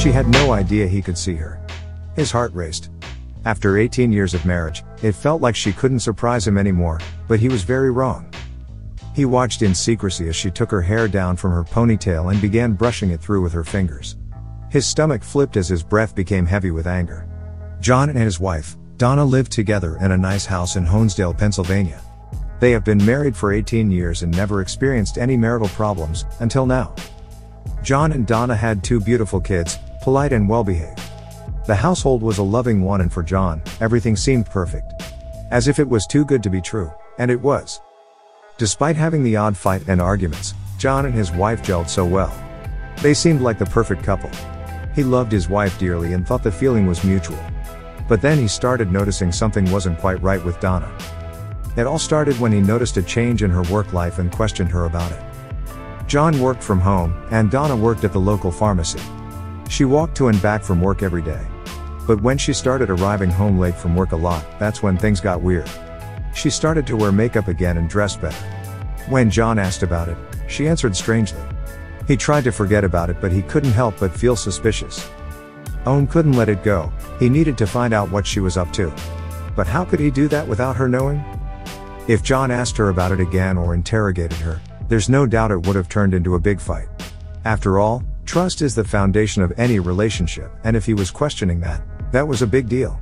She had no idea he could see her. His heart raced. After 18 years of marriage, it felt like she couldn't surprise him anymore, but he was very wrong. He watched in secrecy as she took her hair down from her ponytail and began brushing it through with her fingers. His stomach flipped as his breath became heavy with anger. John and his wife, Donna, lived together in a nice house in Honesdale, Pennsylvania. They have been married for 18 years and never experienced any marital problems, until now. John and Donna had 2 beautiful kids, polite and well-behaved. The household was a loving one, and for John, everything seemed perfect. As if it was too good to be true, and it was. Despite having the odd fight and arguments, John and his wife gelled so well. They seemed like the perfect couple. He loved his wife dearly and thought the feeling was mutual. But then he started noticing something wasn't quite right with Donna. It all started when he noticed a change in her work life and questioned her about it. John worked from home, and Donna worked at the local pharmacy. She walked to and back from work every day. But when she started arriving home late from work a lot, that's when things got weird. She started to wear makeup again and dress better. When John asked about it, she answered strangely. He tried to forget about it, but he couldn't help but feel suspicious. Owen couldn't let it go. He needed to find out what she was up to. But how could he do that without her knowing? If John asked her about it again or interrogated her, there's no doubt it would have turned into a big fight. After all, trust is the foundation of any relationship, and if he was questioning that, that was a big deal.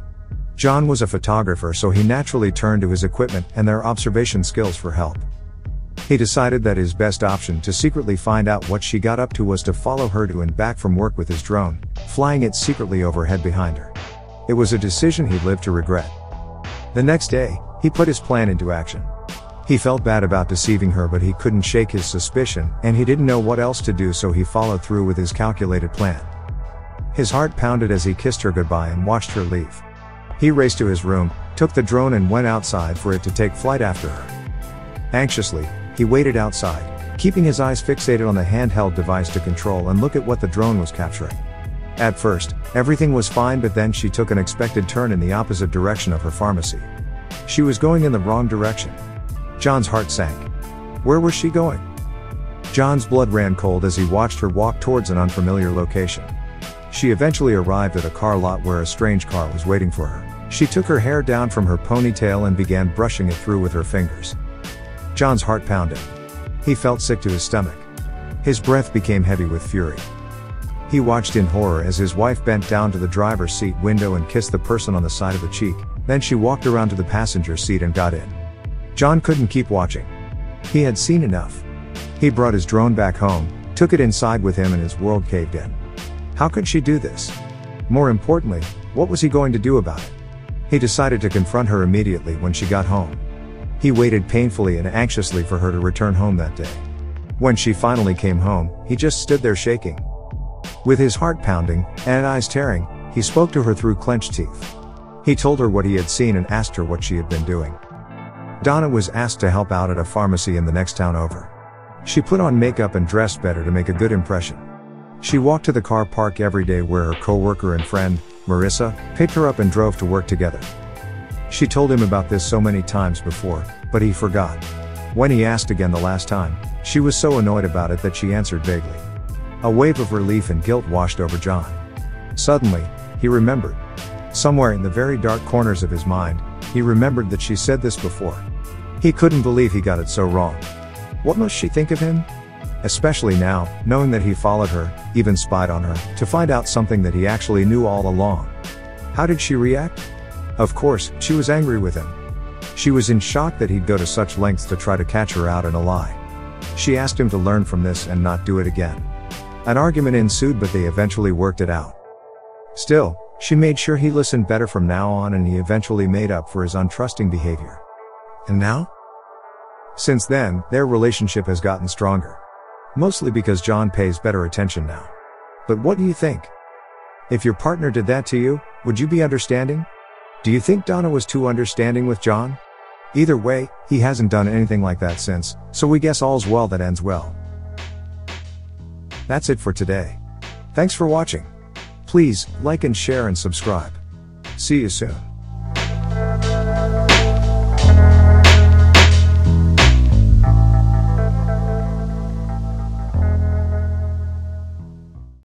John was a photographer, so he naturally turned to his equipment and their observation skills for help. He decided that his best option to secretly find out what she got up to was to follow her to and back from work with his drone, flying it secretly overhead behind her. It was a decision he'd live to regret. The next day, he put his plan into action. He felt bad about deceiving her, but he couldn't shake his suspicion, and he didn't know what else to do, so he followed through with his calculated plan. His heart pounded as he kissed her goodbye and watched her leave. He raced to his room, took the drone and went outside for it to take flight after her. Anxiously, he waited outside, keeping his eyes fixated on the handheld device to control and look at what the drone was capturing. At first, everything was fine, but then she took an unexpected turn in the opposite direction of her pharmacy. She was going in the wrong direction. John's heart sank. Where was she going? John's blood ran cold as he watched her walk towards an unfamiliar location. She eventually arrived at a car lot where a strange car was waiting for her. She took her hair down from her ponytail and began brushing it through with her fingers. John's heart pounded. He felt sick to his stomach. His breath became heavy with fury. He watched in horror as his wife bent down to the driver's seat window and kissed the person on the side of the cheek. Then she walked around to the passenger seat and got in. John couldn't keep watching. He had seen enough. He brought his drone back home, took it inside with him, and his world caved in. How could she do this? More importantly, what was he going to do about it? He decided to confront her immediately when she got home. He waited painfully and anxiously for her to return home that day. When she finally came home, he just stood there shaking. With his heart pounding and eyes tearing, he spoke to her through clenched teeth. He told her what he had seen and asked her what she had been doing. Donna was asked to help out at a pharmacy in the next town over. She put on makeup and dressed better to make a good impression. She walked to the car park every day where her co-worker and friend, Marissa, picked her up and drove to work together. She told him about this so many times before, but he forgot. When he asked again the last time, she was so annoyed about it that she answered vaguely. A wave of relief and guilt washed over John. Suddenly, he remembered. Somewhere in the very dark corners of his mind, he remembered that she said this before. He couldn't believe he got it so wrong. What must she think of him? Especially now, knowing that he followed her, even spied on her, to find out something that he actually knew all along. How did she react? Of course, she was angry with him. She was in shock that he'd go to such lengths to try to catch her out in a lie. She asked him to learn from this and not do it again. An argument ensued, but they eventually worked it out. Still, she made sure he listened better from now on, and he eventually made up for his untrusting behavior. And now? Since then, their relationship has gotten stronger. Mostly because John pays better attention now. But what do you think? If your partner did that to you, would you be understanding? Do you think Donna was too understanding with John? Either way, he hasn't done anything like that since, so we guess all's well that ends well. That's it for today. Thanks for watching. Please, like and share and subscribe. See you soon.